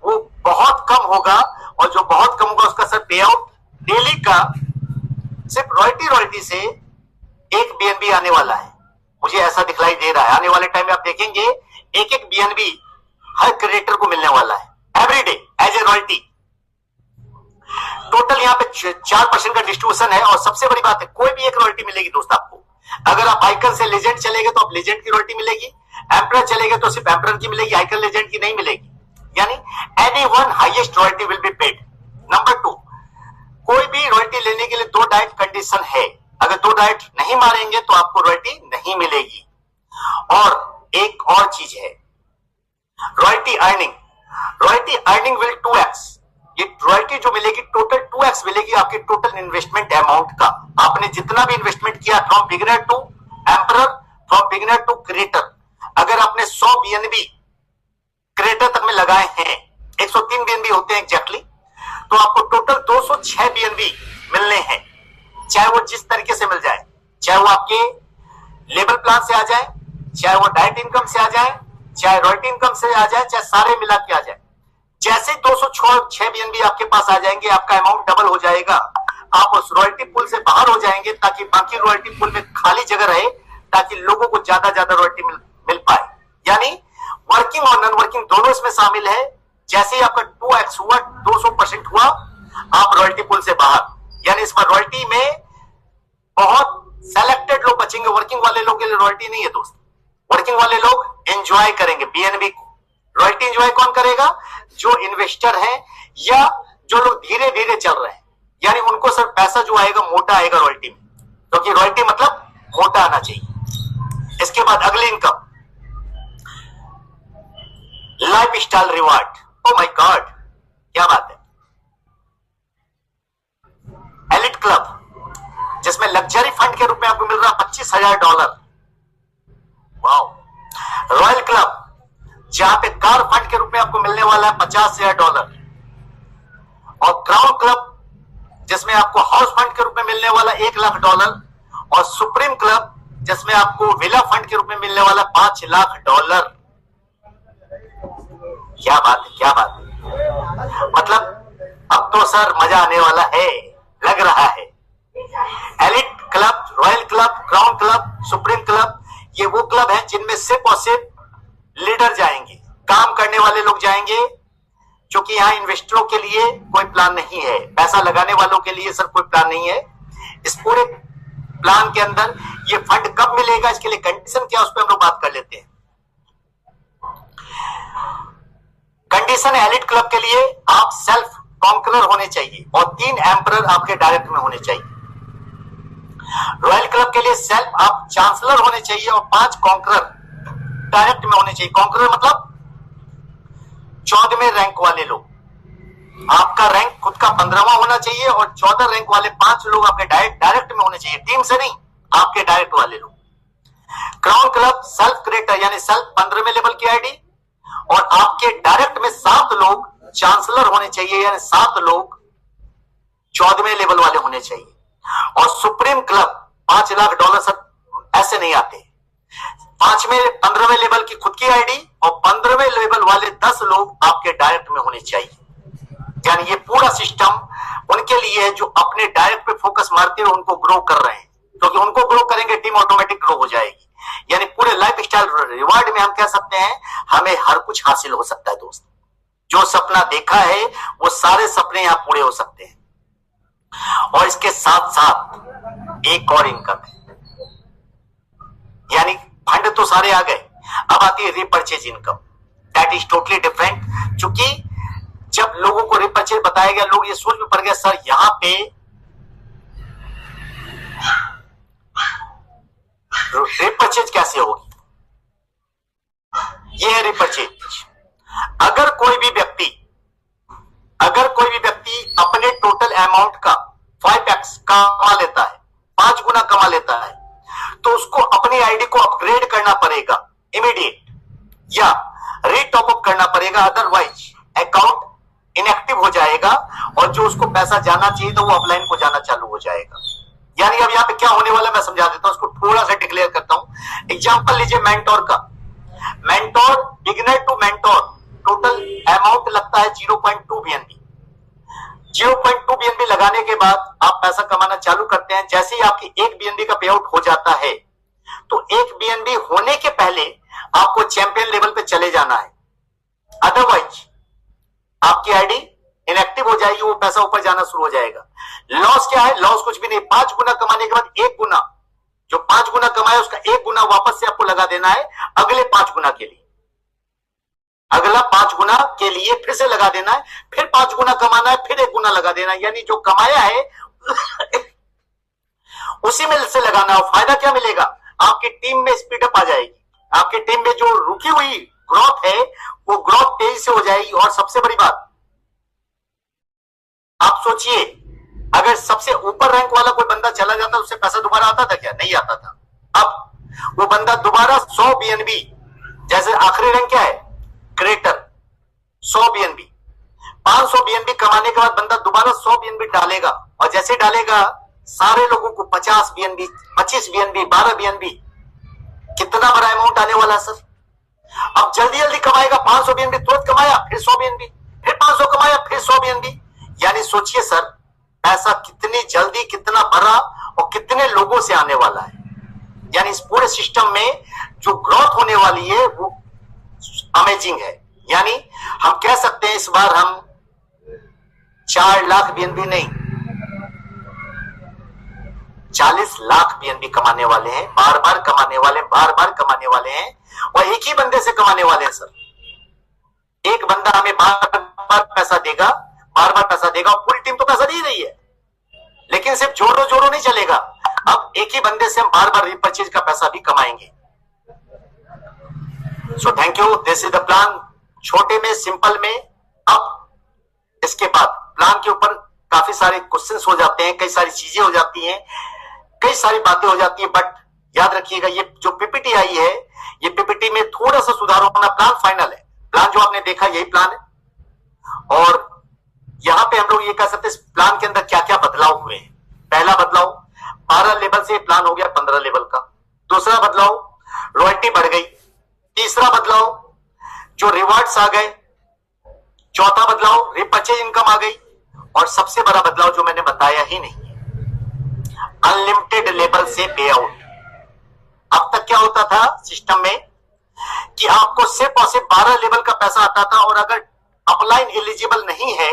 Speaker 2: वो बहुत कम होगा, और जो बहुत कम होगा उसका सर पे आउट डेली का सिर्फ रॉयल्टी से 1 BNB आने वाला है। मुझे ऐसा दिखलाई दे रहा है। आने वाले टाइम में आप देखेंगे 1-1 BNB हर क्रिएटर को मिलने वाला है every day as a royalty. Total यहाँ पे 4% का डिस्ट्रीब्यूशन है। और सबसे बड़ी बात है, कोई भी एक रॉयल्टी मिलेगी दोस्त आपको। अगर आप आइकन से लेजेंड चलेंगे तो आप लेजेंड की रॉयल्टी मिलेगी, एम्परर चलेंगे तो सिर्फ एम्परर की मिलेगी, आइकन लेजेंड की नहीं मिलेगी। यानी any one highest royalty will be paid. Number 2, कोई भी रॉयल्टी लेने के लिए 2 डाइट कंडीशन है। अगर 2 डाइट नहीं मारेंगे तो आपको रॉयल्टी नहीं मिलेगी। और एक और चीज है, royalty earning. Royalty earning will 2x। ये रॉयल्टी जो मिलेगी टोटल 2x मिलेगी आपके टोटल इन्वेस्टमेंट अमाउंट का। आपने जितना भी इन्वेस्टमेंट किया from beginner to emperor, from beginner to creator, अगर आपने 100 BNB क्रिएटर तक में लगाए हैं, 103 BNB होते हैं एग्जैक्टली, तो आपको टोटल 206 BNB मिलने हैं। चाहे वो जिस तरीके से मिल जाए, चाहे वो आपके लेवल प्लान से आ जाए, चाहे वो डाइट इनकम से आ जाए, चाहे रॉयल्टी इनकम से आ जाए, चाहे सारे मिला के आ जाए। जैसे 206 BNB आपके पास आ जाएंगे, आपका अमाउंट डबल हो जाएगा। आप उस रॉयल्टी पूल से बाहर हो जाएंगे ताकि बाकी रॉयल्टी पूल में खाली जगह रहे, ताकि लोगों को ज्यादा रॉयल्टी मिल पाए। यानी वर्किंग और नॉन वर्किंग दोनों इसमें शामिल है। जैसे ही आपका 2x हुआ, 200% हुआ, आप रॉयल्टी पूल से बाहर। यानी इस बार रॉयल्टी में बहुत सेलेक्टेड लोग बचेंगे। वर्किंग वाले लोग के लिए रॉयल्टी नहीं है दोस्त। वर्किंग वाले लोग एंजॉय करेंगे BNB को। रॉयल्टी एंजॉय कौन करेगा? जो इन्वेस्टर हैं या जो लोग धीरे धीरे चल रहे हैं। यानी उनको सर पैसा जो आएगा मोटा आएगा रॉयल्टी में, क्योंकि रॉयल्टी मतलब मोटा आना चाहिए। इसके बाद अगली income, life style reward. Oh my God, क्या बात है। एलिट क्लब, जिसमें लग्जरी फंड के रूप में आपको मिल रहा है $25,000। वाओ। रॉयल क्लब, जहां पे कार फंड के रूप में आपको मिलने वाला है $50,000। और क्राउन क्लब, जिसमें आपको हाउस फंड के रूप में मिलने वाला $1 लाख। और सुप्रीम क्लब, जिसमें आपको विला फंड के रूप में मिलने वाला $5 लाख। क्या बात है, क्या बात है। मतलब अब तो सर मजा आने वाला है, लग रहा है। Elite club, royal club, crown club, supreme club, ये वो क्लब हैं जिनमें सिर्फ और सिर्फ लीडर जाएंगे, काम करने वाले लोग जाएंगे। क्योंकि यहाँ इन्वेस्टरों के लिए कोई प्लान नहीं है, पैसा लगाने वालों के लिए सर कोई प्लान नहीं है। इस पूरे प्लान के अंदर ये फंड कब मिलेगा, इसके लिए कंडीशन क्या, उस पर हम लोग बात कर लेते हैं। कंडीशन है एलिट क्लब के लिए आप सेल्फ कॉन्करर होने चाहिए और 3 एम्परर आपके डायरेक्ट में होने चाहिए। रॉयल क्लब के लिए सेल्फ आप चांसलर होने चाहिए और 5 कॉन्करर डायरेक्ट में होने चाहिए। कॉन्करर मतलब 14वें रैंक वाले लोग। आपका रैंक खुद का 15वां होना चाहिए और 14 रैंक वाले 5 लोग आपके डायरेक्ट में होने चाहिए, टीम से नहीं, आपके डायरेक्ट वाले लोग। क्राउन क्लब सेल्फ क्रिएटर यानी सेल्फ 15वें लेवल की आईडी, और आपके डायरेक्ट में 7 लोग चांसलर होने चाहिए यानी 7 लोग 14वें लेवल वाले होने चाहिए। और सुप्रीम क्लब $5 लाख सर ऐसे नहीं आते। 15वें लेवल की खुद की आईडी और 15वें लेवल वाले 10 लोग आपके डायरेक्ट में होने चाहिए। यानी ये पूरा सिस्टम उनके लिए है जो अपने डायरेक्ट पे फोकस मारते हुए उनको ग्रो कर रहे हैं, क्योंकि उनको ग्रो करेंगे टीम ऑटोमेटिक ग्रो हो जाएगी। यानी पूरे लाइफ स्टाइल रिवार्ड में हम कह सकते हैं हमें हर कुछ हासिल हो सकता है दोस्त। जो सपना देखा है वो सारे सपने यहां पूरे हो सकते हैं। और इसके साथ साथ एक और इनकम है, यानी फंड तो सारे आ गए, अब आती है repurchase income. That is totally different. चूंकि जब लोगों को रिपर्चेज बताया गया, लोग ये सोच में पड़ गए सर यहां पे रिपर्चेज कैसे होगी। ये है रिपर्चेज। अगर कोई भी व्यक्ति अपने टोटल अमाउंट का 5x कमा लेता है, 5 गुना कमा लेता है, तो उसको अपनी आईडी को अपग्रेड करना पड़ेगा इमीडिएट, या रीटॉपअप करना पड़ेगा, अदरवाइज अकाउंट इनएक्टिव हो जाएगा और जो उसको पैसा जाना चाहिए तो वो अपलाइन को जाना चालू हो जाएगा। यानी अब यहां पे क्या होने वाला मैं समझा देता हूं, उसको थोड़ा सा डिक्लेयर करता हूं। एग्जांपल लीजिए मेंटोर का। Mentor beginner to mentor total amount लगता है 0.2 BNB। 0.2 BNB लगाने के बाद आप पैसा कमाना चालू करते हैं। जैसे ही आपकी 1 BNB का पे आउट हो जाता है तो 1 BNB होने के पहले आपको चैंपियन लेवल पे चले जाना है, अदरवाइज आपकी आईडी इनएक्टिव हो जाएगी, वो पैसा ऊपर जाना शुरू हो जाएगा। लॉस क्या है? लॉस कुछ भी नहीं। 5 गुना कमाने के बाद 1 गुना, जो 5 गुना कमाया उसका 1 गुना वापस से आपको लगा देना है अगले 5 गुना के लिए। अगला 5 गुना के लिए फिर से लगा देना है, फिर 5 गुना कमाना है, फिर 1 गुना लगा देना है। यानी जो कमाया है उसी में से लगाना है। फायदा क्या मिलेगा? आपकी टीम में स्पीडअप आ जाएगी। आपकी टीम में जो रुकी हुई ग्रोथ है वो ग्रोथ तेजी से हो जाएगी। और सबसे बड़ी बात, आप सोचिए अगर सबसे ऊपर रैंक वाला कोई बंदा चला जाता उससे पैसा दोबारा आता था क्या? नहीं आता था। अब वो बंदा दोबारा 100 BNB, जैसे आखिरी रैंक क्या है? क्रिएटर 100 BNB, 500 BNB कमाने के बाद बंदा दोबारा 100 BNB डालेगा, और जैसे डालेगा सारे लोगों को 50 BNB, 25 BNB, 12 BNB, कितना बड़ा अमाउंट आने वाला सर। अब जल्दी जल्दी कमाएगा, 500 BNB तुरंत कमाया, फिर 100 BNB, फिर 500 कमाया, फिर 100 BNB। यानी सोचिए सर पैसा कितनी जल्दी, कितना बड़ा और कितने लोगों से आने वाला है। यानी इस पूरे सिस्टम में जो ग्रोथ होने वाली है वो अमेजिंग है। यानी हम कह सकते हैं इस बार हम 4 लाख BNB नहीं 40 लाख BNB कमाने वाले हैं। बार बार कमाने वाले हैं और एक ही बंदे से कमाने वाले हैं सर। एक बंदा हमें बार बार पैसा देगा और पूरी टीम तो पैसा दे रही है, लेकिन सिर्फ जोड़ो नहीं चलेगा। अब एक ही बंदे से हम बार बार रिपर्चेज का पैसा भी कमाएंगे। So thank you, this is the plan. छोटे में, सिंपल में। अब इसके बाद प्लान के ऊपर काफी सारे क्वेश्चंस हो जाते हैं, कई सारी चीजें हो जाती हैं, कई सारी बातें हो जाती है। बट याद रखिएगा ये जो पीपीटी आई है, ये पीपीटी में थोड़ा सा सुधार होना। प्लान फाइनल है। प्लान जो आपने देखा यही प्लान है। और यहां पे हम लोग ये कह सकते हैं इस प्लान के अंदर क्या क्या बदलाव हुए हैं। पहला बदलाव 12 लेवल से प्लान हो गया 15 लेवल का। दूसरा बदलाव रॉयल्टी बढ़ गई। तीसरा बदलाव जो रिवार्ड्स आ गए। चौथा बदलाव रिपर्चेज इनकम आ गई। और सबसे बड़ा बदलाव जो मैंने बताया ही नहीं, अनलिमिटेड लेवल से पे आउट। अब तक क्या होता था सिस्टम में कि आपको सिर्फ और सिर्फ 12 लेवल का पैसा आता था, और अगर अपलाइन एलिजिबल नहीं है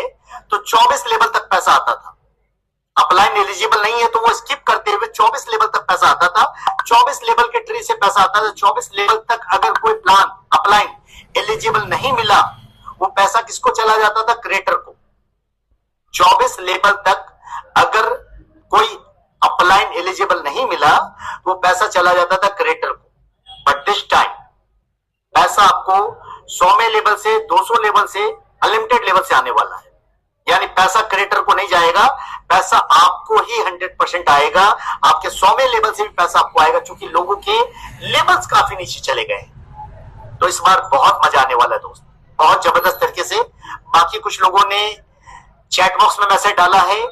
Speaker 2: तो 24 लेवल तक पैसा आता था। अपलाइन एलिजिबल नहीं है तो वो स्किप करते हुए 24 लेवल तक पैसा आता था। 24 लेवल के ट्री से पैसा आता था। 24 लेवल तक अगर कोई प्लान अपलाइन एलिजिबल नहीं मिला, वो पैसा किसको चला जाता था? क्रिएटर को। 24 लेवल तक अगर कोई अपलाइन एलिजिबल नहीं मिला, वो पैसा चला जाता था क्रिएटर को। बट दिस टाइम पैसा आपको 100वें लेवल से, 200 लेवल से, अनलिमिटेड लेवल से आने वाला है। यानी पैसा क्रिएटर को नहीं जाएगा, पैसा आपको ही 100% आएगा। आपके 100वें लेवल से भी पैसा आपको आएगा, क्योंकि लोगों के लेवल्स काफी नीचे चले गए। तो इस बार बहुत मजा आने वाला है दोस्त, बहुत जबरदस्त तरीके से। बाकी कुछ लोगों ने चैट बॉक्स में मैसेज डाला है,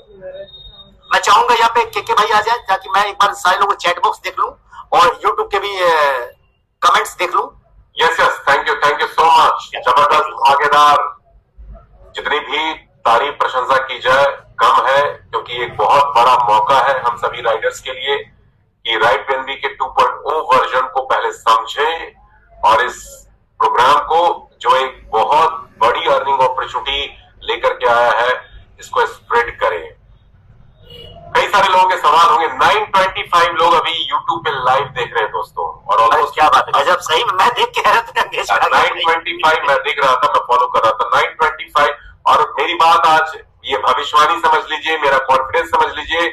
Speaker 2: मैं चाहूंगा यहाँ पे के भाई आ जाए, ताकि मैं एक बार सारे लोगों चैट बॉक्स देख लूं और यूट्यूब के भी कमेंट्स देख लूं।
Speaker 1: Yes yes, thank you so much. जबरदस्त, धमाकेदार। जितनी भी तारीफ प्रशंसा की जाए कम है, क्योंकि एक बहुत बड़ा मौका है हम सभी राइडर्स के लिए कि राइड बीएनबी के 2.0 वर्जन को पहले समझें और इस प्रोग्राम को, जो एक बहुत बड़ी अर्निंग अपॉर्चुनिटी लेकर के आया है, इसको स्प्रेड करें। कई सारे लोगों के सवाल होंगे। 925 लोग अभी YouTube पे लाइव देख रहे हैं दोस्तों, और ऑलमोस्ट
Speaker 2: क्या बात है, जब सही में मैं देख के हैरत में
Speaker 1: 925 मैं देख रहा था, मैं फॉलो कर रहा था 925। और मेरी बात आज ये भविष्यवाणी समझ लीजिए, मेरा कॉन्फिडेंस समझ लीजिए,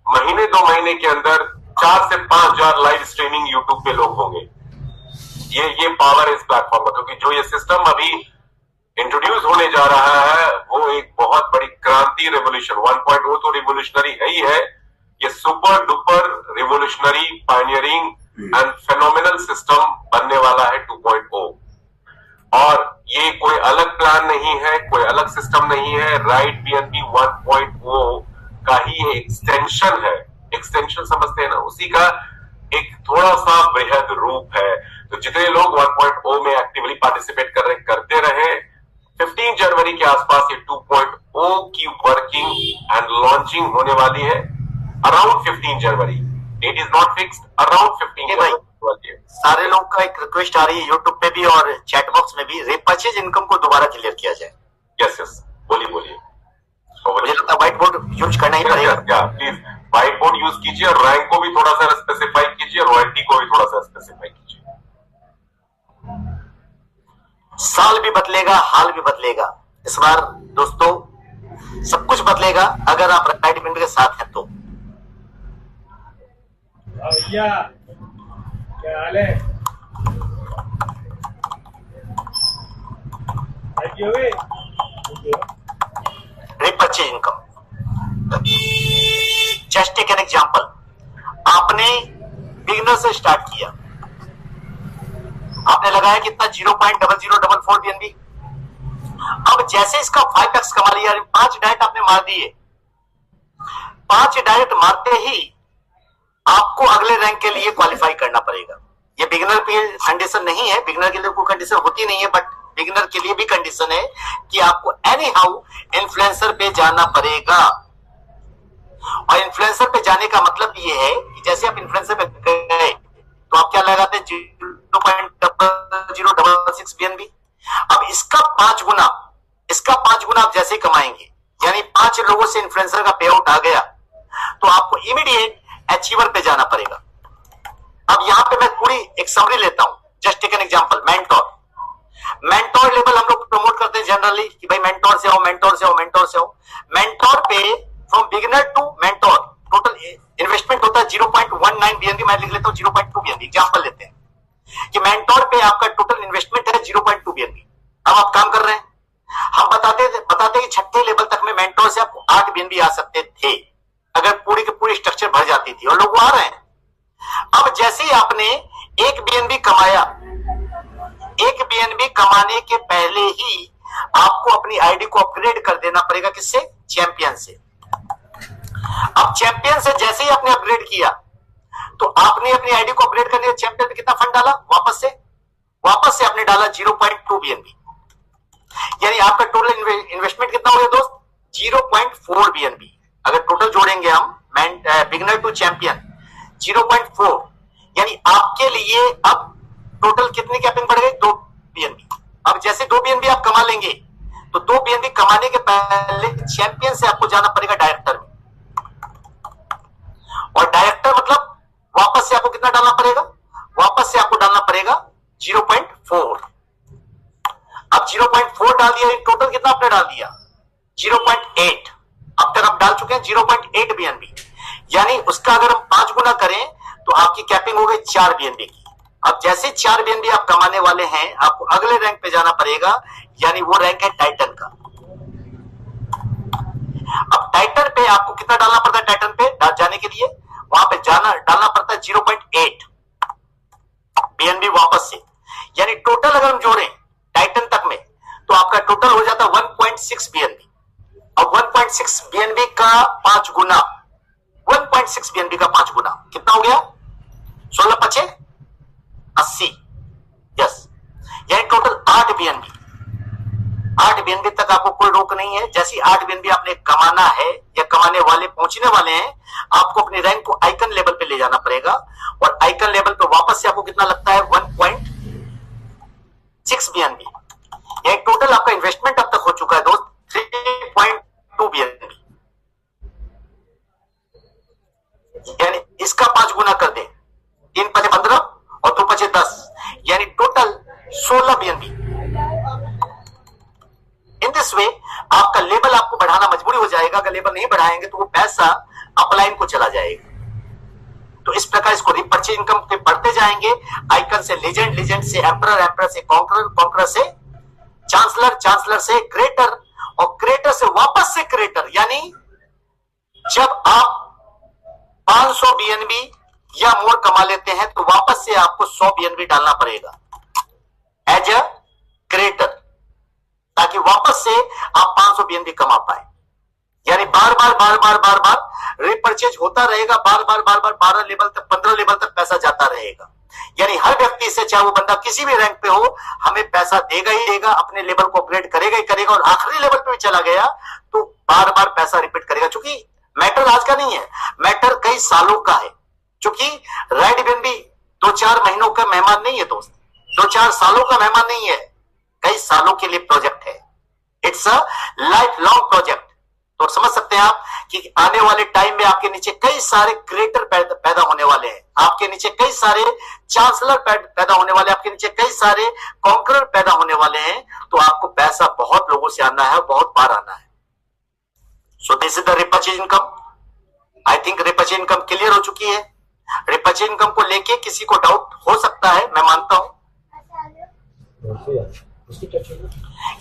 Speaker 1: महीने 2 महीने के अंदर 4 से 5,000 लाइव स्ट्रीमिंग यूट्यूब पे लोग होंगे। ये पावर है इस प्लेटफॉर्म का, क्योंकि जो ये सिस्टम अभी इंट्रोड्यूस होने जा रहा है वो एक बहुत बड़ी क्रांति, रेवोल्यूशन 1.0 तो रिवोल्यूशनरी है ही है, ये super duper revolutionary, pioneering and phenomenal system बनने वाला है 2.0। और ये कोई अलग प्लान नहीं है, कोई अलग सिस्टम नहीं है, राइड बीएनबी 1.0 का ही एक्सटेंशन है। एक्सटेंशन समझते हैं ना, उसी का एक थोड़ा सा बृहद रूप है। तो जितने लोग 1.0 में एक्टिवली पार्टिसिपेट करते रहे, 15 जनवरी के आसपास ये 2.0 की वर्किंग एंड लॉन्चिंग होने वाली है। Around 15 January, date is not fixed, around 15 January.
Speaker 2: सारे लोग का एक रिक्वेस्ट आ रही है यूट्यूब पे भी और चैट बॉक्स में भी, रीपर्चेज इनकम को दोबारा क्लियर किया जाए।
Speaker 1: यस यस, बोलिए।
Speaker 2: मुझे लगता है व्हाइट बोर्ड यूज करना ही पड़ेगा।
Speaker 1: प्लीज व्हाइट बोर्ड यूज कीजिए, और रैंक को भी थोड़ा सा स्पेसिफाई कीजिए, रॉयल्टी को भी थोड़ा सा स्पेसिफाई कीजिए।
Speaker 2: साल भी बदलेगा, हाल भी बदलेगा। इस बार दोस्तों सब कुछ बदलेगा अगर आप राइड बीएनबी के साथ हैं तो।
Speaker 3: भैया क्या हाल है?
Speaker 2: Repurchase income, just take an example. आपने बिगिनर से स्टार्ट किया, आपने लगाया कितना 0.0044 बीएनबी। अब जैसे इसका 5x कमा लिया, 5 डायरेक्ट आपने मार दिए, 5 डायरेक्ट मारते ही आपको अगले रैंक के लिए क्वालिफाई करना पड़ेगा। ये बिगिनर पे कंडीशन नहीं है, बिगिनर के लिए कोई कंडीशन होती नहीं है, बट बिगिनर के लिए भी कंडीशन है कि आपको एनी हाउ इन्फ्लुएंसर पे जाना पड़ेगा। और इन्फ्लुएंसर पे जाने का मतलब ये है कि जैसे आप इन्फ्लुएंसर पे गए तो आप क्या लगाते हैं 0.0066 बीएनबी। अब इसका 5 गुना आप जैसे ही कमाएंगे, यानी 5 लोगों से इन्फ्लुएंसर का पे आउट आ गया, तो आपको इमीडिएट अचीवर पे जाना पड़ेगा। अब यहां पे मैं पूरी एक समरी लेता हूं, just take an example. Mentor level हम लोग प्रमोट करते हैं जनरली कि भाई मेंटोर से आओ। मेंटोर पे from beginner to mentor total investment होता है 0.19 बीएनबी। मैं लिख लेता हूं 0.2 बीएनबी, एग्जांपल लेते हैं कि मेंटोर पे आपका टोटल इन्वेस्टमेंट है 0.2 बीएनबी। अब आप काम कर रहे हैं, हम बताते कि 6ठे लेवल तक में मेंटोर से आपको 8 बीएनबी आ सकते थे अगर पूरी की पूरी स्ट्रक्चर भर जाती थी, और लोग आ रहे हैं। अब जैसे ही आपने 1 बीएनबी कमाया, 1 बीएनबी कमाने के पहले ही आपको अपनी आईडी को अपग्रेड कर देना पड़ेगा। किससे? चैंपियन से। अब चैंपियन से जैसे ही आपने अपग्रेड किया तो आपने अपनी आईडी को अपग्रेड करने चैंपियन पे कितना फंड डाला? वापस से आपने डाला 0.2 बीएनबी, यानी आपका टोटल इन्वेस्टमेंट कितना हो गया दोस्त? 0.4 बीएनबी। अगर टोटल जोड़ेंगे हम बिगिनर टू चैंपियन 0.4, यानी आपके लिए अब टोटल कितनी कैपिंग बढ़ गई? 2 बीएनबी। अब जैसे 2 बीएनबी आप कमा लेंगे तो 2 बीएनबी कमाने के पहले चैंपियन से आपको जाना पड़ेगा डायरेक्टर में, और डायरेक्टर मतलब वापस से आपको कितना डालना पड़ेगा? वापस से आपको डालना पड़ेगा 0.4। अब 0.4 डाल दिया, टोटल कितना आपने डाल दिया? 0.8। अब तक आप डाल चुके हैं 0.8 बीएनबी, यानी उसका अगर हम 5 गुना करें तो आपकी कैपिंग हो गई 4 बीएनबी की। अब जैसे 4 बीएनबी आप कमाने वाले हैं, आपको अगले रैंक पे जाना पड़ेगा, यानी वो रैंक है टाइटन का। अब टाइटन पे आपको कितना डालना पड़ता है? टाइटन पे जाने के लिए वहां पे डालना पड़ता है 0.8 बीएनबी वापस से, यानी टोटल अगर हम जोड़ें टाइटन तक में तो आपका टोटल हो जाता है 1.6 बीएनबी। अब 1.6 बीएनबी का 5 गुना, 1.6 बीएनबी का 5 गुना कितना हो गया? 16 पचे 80, यस, यानी टोटल 8 बीएनबी। 8 बीएनबी तक आपको कोई रोक नहीं है। जैसी 8 बीएनबी आपने कमाना है या कमाने वाले पहुंचने वाले हैं, आपको अपनी रैंक को आइकन लेवल पे ले जाना पड़ेगा, और आइकन लेवल पे वापस से आपको कितना लगता है? 1.6 बीएनबी। ये टोटल आपका इन्वेस्टमेंट अब तक हो चुका है दोस्त 3.2 बीएनबी, यानी इसका 5 गुना कर दे, 3 पचे 15 और 2 पचे 10, यानी total 16 BNB. In this way आपका लेवल आपको बढ़ाना मजबूरी हो जाएगा। अगर लेवल नहीं बढ़ाएंगे तो वो पैसा अपलाइन को चला जाएगा। तो इस प्रकार इसको रिपर्चेज इनकम पे बढ़ते जाएंगे, आइकन से लेजेंड, लेजेंड से एम्परर, एम्परर से कॉन्करर, कॉन्करर से चांसलर, चांसलर से क्रिएटर, और क्रिएटर से वापस से क्रिएटर। यानी जब आप 500 बीएनबी या मोर कमा लेते हैं तो वापस से आपको 100 बीएनबी डालना पड़ेगा एज अ क्रिएटर, ताकि वापस से आप 500 बीएनबी कमा पाए। यानी बार बार बार बार बार बार रिपर्चेज होता रहेगा, बार बार बार बार 12 लेवल तक, 15 लेवल तक पैसा जाता रहेगा। यानी हर व्यक्ति से, चाहे वो बंदा किसी भी रैंक पे हो, हमें पैसा देगा ही देगा, अपने लेवल को अपग्रेड करेगा ही करेगा, और आखिरी लेवल पे भी चला गया तो बार बार पैसा रिपीट करेगा। क्योंकि मैटर आज का नहीं है, मैटर कई सालों का है। क्योंकि राइड बीएनबी 2-4 महीनों का मेहमान नहीं है दोस्त, 2-4 सालों का मेहमान नहीं है, कई सालों के लिए प्रोजेक्ट है। It's a life long project. तो समझ सकते हैं आप कि आने वाले टाइम में आपके नीचे कई सारे क्रिएटर पैदा होने वाले हैं, आपके नीचे कई सारे चांसलर पैदा होने वाले, आपके नीचे कई सारे कॉन्करर पैदा होने वाले हैं। तो आपको पैसा बहुत लोगों से आना है, बहुत बार आना है। So this is the repurchase income. I think repurchase income clear हो चुकी है। रिपर्चेज इनकम को लेके किसी को डाउट हो सकता है, मैं मानता हूं।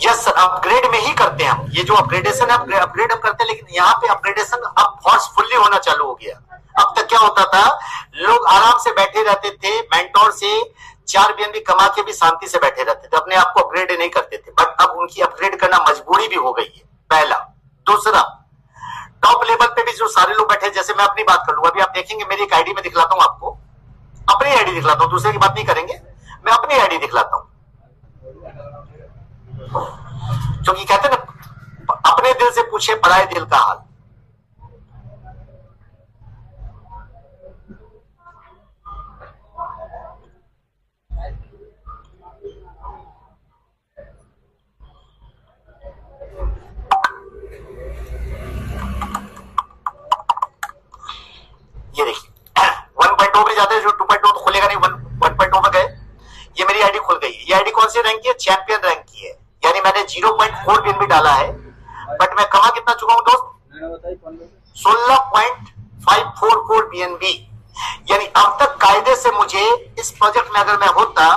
Speaker 2: यस सर, अपग्रेड में ही करते हैं हम। ये जो अपग्रेडेशन है, अपग्रेड हम करते हैं, लेकिन यहाँ पे अपग्रेडेशन अब फोर्सफुली होना चालू हो गया। अब तक क्या होता था, लोग आराम से बैठे रहते थे, मेंटोर से 4 बीएनबी कमा के भी शांति से बैठे रहते थे, अपने आप को अपग्रेड नहीं करते थे। बट अब उनकी अपग्रेड करना मजबूरी भी हो गई है, पहला। दूसरा, टॉप लेवल पे भी जो सारे लोग बैठे, जैसे मैं अपनी बात कर लूं, अभी आप देखेंगे मेरी एक आईडी में दिखलाता हूं आपको, अपनी आईडी दिखलाता हूं, दूसरे की बात नहीं करेंगे, मैं अपनी आईडी दिखलाता हूं। क्योंकि कहते हैं ना, अपने दिल से पूछे पराये दिल का हाल। ये देखिए 1.2 में जाते हैं, जो 2.2 तो खुलेगा नहीं, 1.2 में गए, ये मेरी आईडी खुल गई है। ये आईडी कौन सी रैंक की है? चैंपियन रैंक की है। यानी मैंने 0.4 बीएनबी डाला है, बट मैं कमा कितना चुका हूं दोस्त? 16.544 बीएनबी। यानी अब तक कायदे से मुझे इस प्रोजेक्ट में अगर मैं होता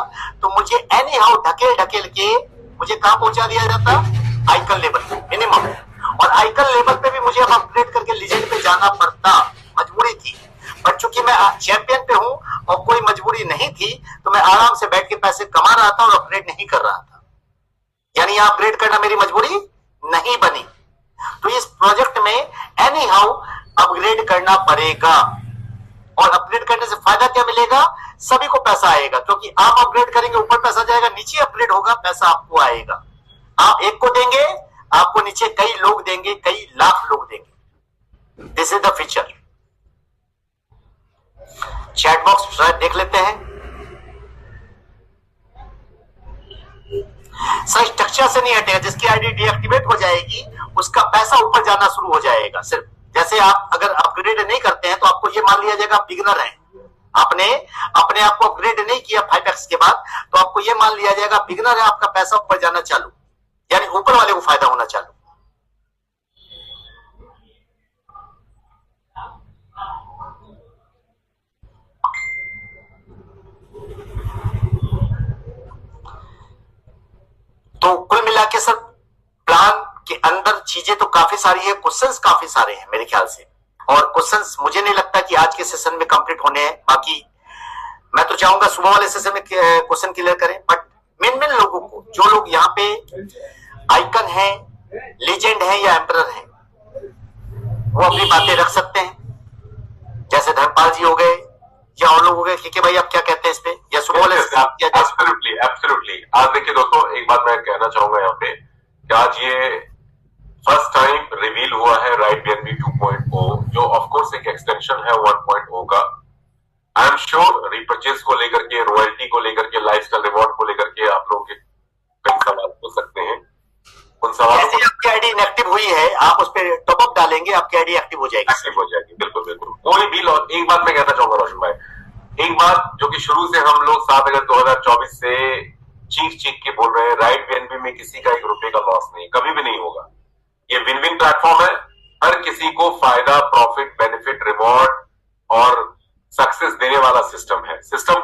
Speaker 2: तो मुझे एनी हाउ ढकेल ढकेल के मुझे कहां पहुंचा दिया जाता? Icon level minimum. और आइकन लेवल पे भी मुझे अब अपग्रेड करके लीजेंड पे जाना पड़ता, मजबूरी थी। बट चूंकि मैं चैंपियन पे हूं और कोई मजबूरी नहीं थी, तो मैं आराम से बैठ के पैसे कमा रहा था और अपग्रेड नहीं कर रहा था। यानी अपग्रेड करना मेरी मजबूरी नहीं बनी। तो इस प्रोजेक्ट में एनी हाउ अपग्रेड करना पड़ेगा। और अपग्रेड करने से फायदा क्या मिलेगा? सभी को पैसा आएगा, क्योंकि आप अपग्रेड करेंगे ऊपर पैसा जाएगा, नीचे अपग्रेड होगा पैसा आपको आएगा। आप एक को देंगे, आपको नीचे कई लोग देंगे, कई लाख लोग देंगे। This is the feature. Chat box देख लेते हैं। सर स्ट्रक्चर से नहीं हटेगा, जिसकी आईडी डीएक्टिवेट हो जाएगी उसका पैसा ऊपर जाना शुरू हो जाएगा। सिर्फ जैसे आप अगर अपग्रेड नहीं करते हैं तो आपको ये मान लिया जाएगा बिगिनर है, आपने अपने आप को अपग्रेड नहीं किया 5x के बाद, तो आपको ये मान लिया जाएगा बिगिनर है, आपका पैसा ऊपर जाना चालू, यानी ऊपर वाले को फायदा होना चालू। तो कुल मिला के सर प्लान के अंदर अंदर चीजें तो काफी सारी है, क्वेश्चंस काफी सारे हैं मेरे ख्याल से, और क्वेश्चंस मुझे नहीं लगता कि आज के सेशन में कंप्लीट होने हैं। बाकी मैं तो चाहूंगा सुबह वाले सेशन में क्वेश्चन क्लियर करें, बट मेन लोगों को, जो लोग यहाँ पे आइकन है, लीजेंड है या एम्परर है, वो अपनी बातें रख सकते हैं। जैसे धर्मपाल जी हो गए या और लोग हो गए, कि भाई आप क्या कहते हैं इस पे, या सुबह वाले
Speaker 1: एब्सोल्युटली एब्सोल्युटली। आज देखिए दोस्तों, एक बात मैं कहना चाहूंगा यहाँ पे कि आज ये फर्स्ट टाइम रिवील हुआ है राइट बीएनबी 2.0, जो ऑफ कोर्स एक एक्सटेंशन है 1.0 का। आई एम श्योर रिपर्चेज को लेकर के, रॉयल्टी को लेकर के, लाइफस्टाइल रिवॉर्ड को लेकर के आप लोगों के कई सवाल हो सकते हैं। उन सवालों को,
Speaker 2: आपकी आईडी इनएक्टिव हुई है, आप उस पर टॉपअप डालेंगे, आपकी आईडी एक्टिव हो जाएगी।
Speaker 1: एक्टिव हो जाएगी, बिल्कुल बिल्कुल। कोई भी लॉस, एक बात मैं कहना चाहूंगा रोशन भाई, एक बात जो कि शुरू से हम लोग 7 अगस्त 2024 से चीख के बोल रहे हैं, राइट बीएनबी में किसी का 1 रुपए का लॉस नहीं, कभी भी नहीं होगा। ये विन विन प्लेटफॉर्म है, हर किसी को फायदा, प्रॉफिट, बेनिफिट, रिवॉर्ड और सक्सेस देने वाला सिस्टम है। सिस्टम